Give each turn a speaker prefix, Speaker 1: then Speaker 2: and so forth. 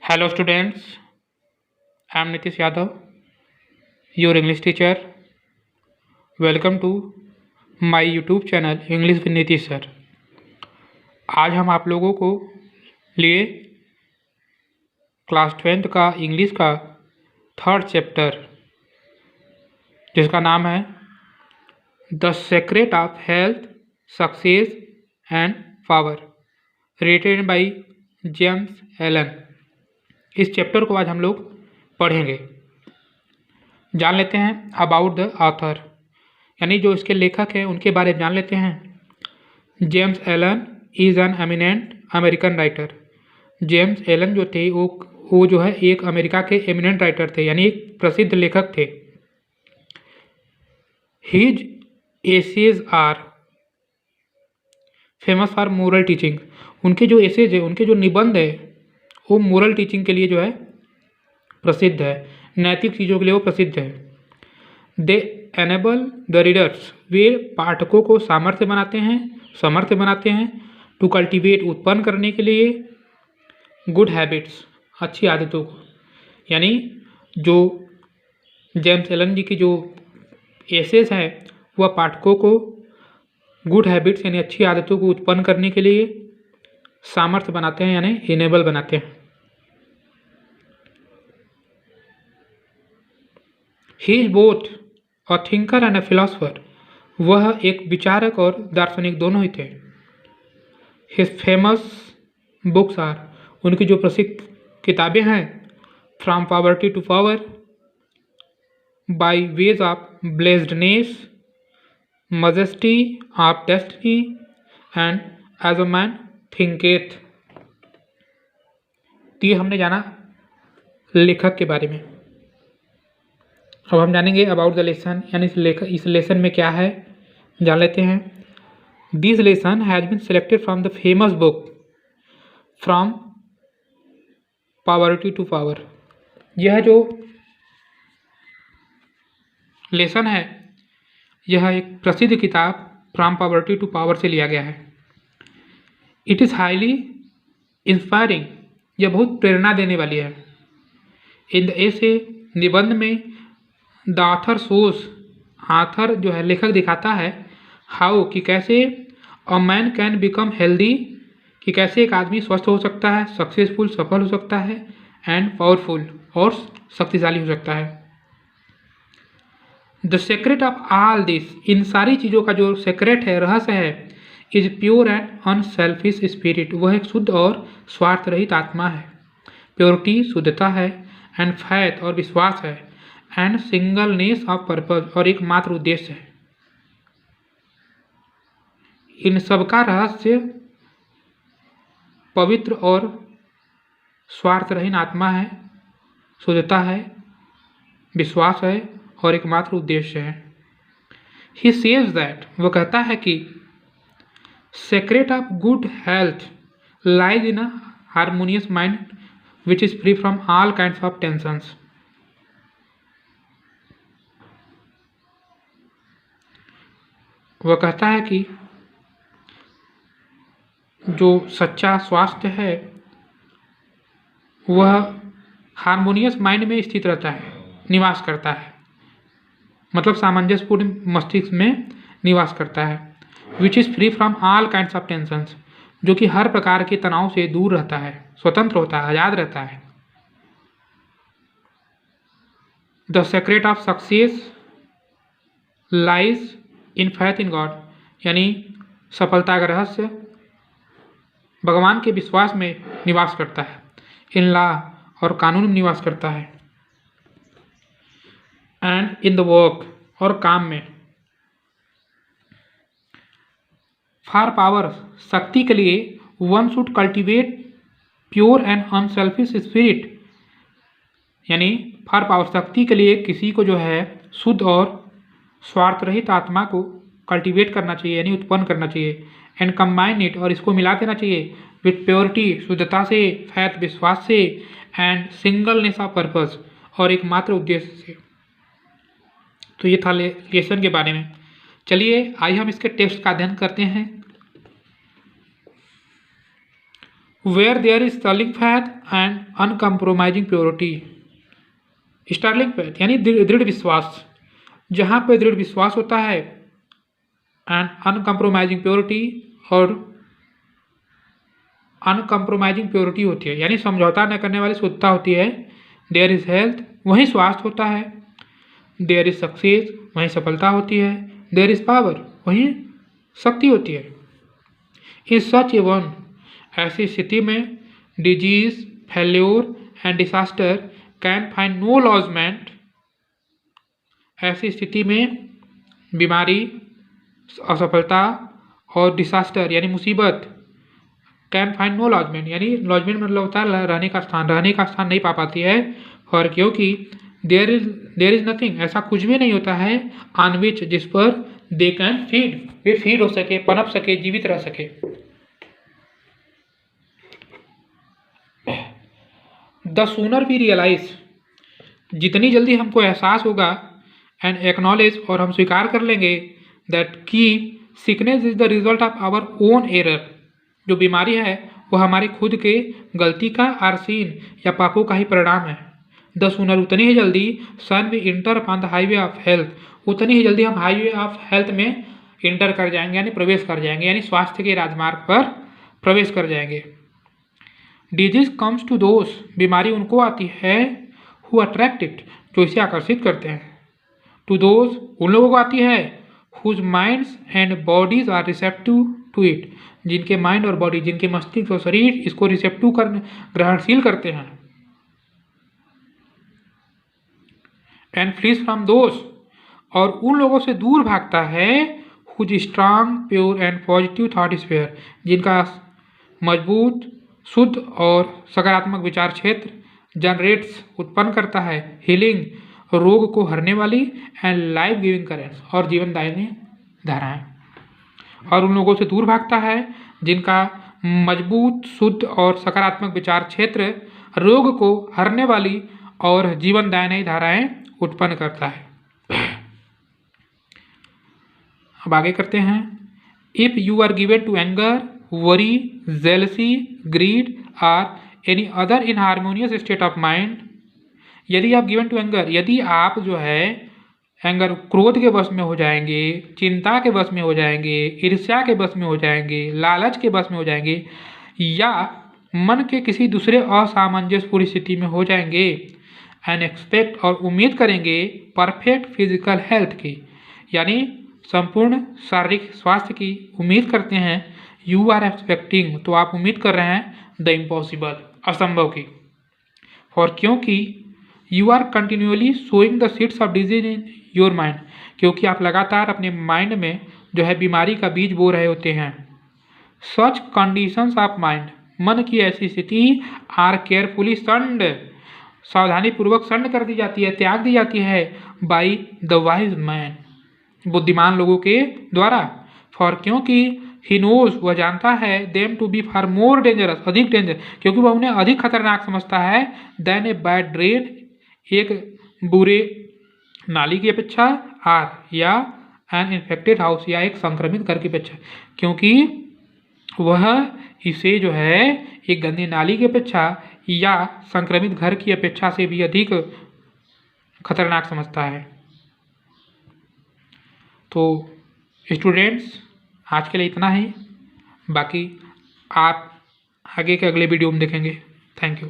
Speaker 1: Hello students, I am Nitish Yadav, your English teacher. Welcome to my YouTube channel English with Nitish sir. आज हम आप लोगों को लिए क्लास 12th का इंग्लिश का थर्ड चैप्टर जिसका नाम है the secret of health success and power written by James Allen. इस चैप्टर को आज हम लोग पढ़ेंगे। जान लेते हैं अबाउट द ऑथर, यानी जो इसके लेखक हैं उनके बारे में जान लेते हैं। James Allen is an eminent American writer. James Allen जो थे वो जो है एक अमेरिका के एमिनेंट राइटर थे, यानी एक प्रसिद्ध लेखक थे। His essays are famous for moral teaching. उनके जो एसेज है, उनके जो निबंध है, वो मोरल टीचिंग के लिए जो है प्रसिद्ध है, नैतिक चीज़ों के लिए वो प्रसिद्ध है। दे एनेबल द रीडर्स, वे पाठकों को समर्थ बनाते हैं टू कल्टिवेट, उत्पन्न करने के लिए गुड हैबिट्स, अच्छी आदतों को। यानी जो जेम्स एलन जी की जो एसेस हैं वह पाठकों को गुड हैबिट्स यानी अच्छी आदतों को उत्पन्न करने के लिए सामर्थ्य बनाते हैं, यानी इनेबल बनाते हैं। He is both a thinker and a philosopher. वह एक विचारक और दार्शनिक दोनों ही थे। हिज फेमस बुक्स आर, उनकी जो प्रसिद्ध किताबें हैं, from poverty to power, byways of blessedness, majesty of destiny and as a man thinketh. तो ये हमने जाना लेखक के बारे में। अब हम जानेंगे अबाउट द लेसन, यानी इस लेसन में क्या है जान लेते हैं। This lesson has been selected from the famous book from poverty to power. यह जो लेसन है यह एक प्रसिद्ध किताब फ्रॉम पॉवर्टी टू पावर से लिया गया है। इट इज़ हाईली इंस्पायरिंग, यह बहुत प्रेरणा देने वाली है। इन द एसे, निबंध में, द ऑथर शोज, ऑथर जो है लेखक दिखाता है, हाउ कि कैसे a man can become healthy, कि कैसे एक आदमी स्वस्थ हो सकता है, सक्सेसफुल सफल हो सकता है, एंड पावरफुल और शक्तिशाली हो सकता है। The secret of all this, इन सारी चीज़ों का जो सीक्रेट है, रहस्य है, is pure and unselfish spirit, वह एक शुद्ध और स्वार्थ रहित आत्मा है। प्योरिटी शुद्धता है, एंड फैथ और विश्वास है, एंड सिंगलनेस ऑफ पर्पज और एकमात्र उद्देश्य है। इन सबका रहस्य पवित्र और स्वार्थरहीन आत्मा है, शुद्धता है, विश्वास है और एकमात्र उद्देश्य है। ही सेज दैट, वह कहता है कि secret of good health lies in a harmonious mind which is free from all kinds of tensions. वह कहता है कि जो सच्चा स्वास्थ्य है वह हारमोनियस माइंड में स्थित रहता है, निवास करता है, मतलब सामंजस्यपूर्ण मस्तिष्क में निवास करता है। Which is free from all kinds of tensions, जो कि हर प्रकार के तनाव से दूर रहता है, स्वतंत्र होता है, आज़ाद रहता है। The secret of success lies in faith in God, यानी सफलता का रहस्य भगवान के विश्वास में निवास करता है, इन लॉ और कानून में निवास करता है, एंड इन द वर्क और काम में। फॉर पावर, शक्ति के लिए, one should cultivate pure and unselfish spirit, यानी फॉर पावर, शक्ति के लिए किसी को जो है शुद्ध और स्वार्थ रहित आत्मा को कल्टिवेट करना चाहिए, यानी उत्पन्न करना चाहिए, एंड कंबाइन इट, और इसको मिला देना चाहिए, विथ प्योरिटी, शुद्धता से, फैथ, विश्वास से, एंड सिंगलनेस ऑफ पर्पस और एकमात्र उद्देश्य से। तो ये था लेसन के बारे में। चलिए आइए हम इसके टेक्स्ट का अध्ययन करते हैं। Where there is sterling faith and uncompromising purity. Sterling faith यानी दृढ़ विश्वास, जहाँ पे दृढ़ विश्वास होता है, एंड अनकम्प्रोमाइजिंग प्योरिटी, और अनकम्प्रोमाइजिंग प्योरिटी होती है यानी समझौता न करने वाली शुद्धता होती है। देयर इज हेल्थ, वहीं स्वास्थ्य होता है। देयर इज सक्सेस, वहीं सफलता होती है। देयर इज पावर, वहीं शक्ति होती है। इन सच ए वन, ऐसी स्थिति में disease, failure and disaster can find no lodgement. ऐसी स्थिति में बीमारी, असफलता और डिसास्टर यानी मुसीबत, कैन फाइंड नो लॉजमेंट यानी लॉजमेंट मतलब होता है रहने का स्थान नहीं पा पाती है। और क्योंकि देयर इज नथिंग, ऐसा कुछ भी नहीं होता है, ऑन विच, जिस पर they can feed, way feed हो सके, पनप सके, जीवित रह सके। द सूनर वी रियलाइज, जितनी जल्दी हमको एहसास होगा, एंड एक्नॉलेज, और हम स्वीकार कर लेंगे, दैट की sickness is the result of our own error, जो बीमारी है वो हमारी खुद के गलती का, आरसीन या पापों का ही परिणाम है। द सूनर, उतनी ही जल्दी, soon we enter upon the highway of health, उतनी ही जल्दी हम हाईवे ऑफ हेल्थ में इंटर कर जाएंगे यानी प्रवेश कर जाएंगे, यानी स्वास्थ्य के राजमार्ग पर प्रवेश कर जाएंगे। डिजीज कम्स टू दोस, बीमारी उनको आती है, हु अट्रैक्ट इट, जो इसे आकर्षित करते हैं। टू दोज, उन लोगों को आती है, whose minds and bodies are receptive to it, जिनके माइंड और बॉडी, जिनके मस्तिष्क और शरीर इसको रिसेप्टिव कर, ग्रहणशील करते हैं। एंड फ्रीज फ्रॉम दोस, और उन लोगों से दूर भागता है, whose strong, pure and positive thought sphere, जिनका मजबूत, शुद्ध और सकारात्मक विचार क्षेत्र जनरेट्स, उत्पन्न करता है, हीलिंग, रोग को हरने वाली, एंड लाइफ गिविंग करेंट्स, और जीवनदायिनी धाराएं। और उन लोगों से दूर भागता है जिनका मजबूत, शुद्ध और सकारात्मक विचार क्षेत्र रोग को हरने वाली और जीवनदायिनी धाराएं उत्पन्न करता है। अब आगे करते हैं। If you are given to anger, worry, jealousy, greed और any other inharmonious state of mind, यदि आप गिवन टू एंगर, यदि आप जो है एंगर, क्रोध के वश में हो जाएंगे, चिंता के वश में हो जाएंगे, ईर्ष्या के वश में हो जाएंगे, लालच के वश में हो जाएंगे, या मन के किसी दूसरे असामंजस्यपूर्ण स्थिति में हो जाएंगे, एंड एक्सपेक्ट, और उम्मीद करेंगे, परफेक्ट फिजिकल हेल्थ की, यानी संपूर्ण शारीरिक स्वास्थ्य की उम्मीद करते हैं, यू आर एक्सपेक्टिंग, तो आप उम्मीद कर रहे हैं, द इम्पॉसिबल, असंभव की। और क्योंकि you are continually sowing the seeds of disease in your mind, क्योंकि आप लगातार अपने माइंड में जो है बीमारी का बीज बो रहे होते हैं। सच कंडीशंस ऑफ माइंड, मन की ऐसी स्थिति, आर केयरफुली शंड, सावधानी पूर्वक शंड कर दी जाती है, त्याग दी जाती है, बाई द वाइज मैन, बुद्धिमान लोगों के द्वारा। फॉर, क्योंकि ही नोज, वह जानता है, them to be far more dangerous, अधिक डेंजर, क्योंकि वह उन्हें अधिक खतरनाक समझता है, देन ए बैड ड्रेन, एक बुरे नाली की अपेक्षा, आर, या एन इन्फेक्टेड हाउस, या एक संक्रमित घर की अपेक्षा, क्योंकि वह इसे जो है एक गंदी नाली की अपेक्षा या संक्रमित घर की अपेक्षा से भी अधिक खतरनाक समझता है। तो स्टूडेंट्स, आज के लिए इतना ही, बाकी आप आगे के अगले वीडियो में देखेंगे। Thank you.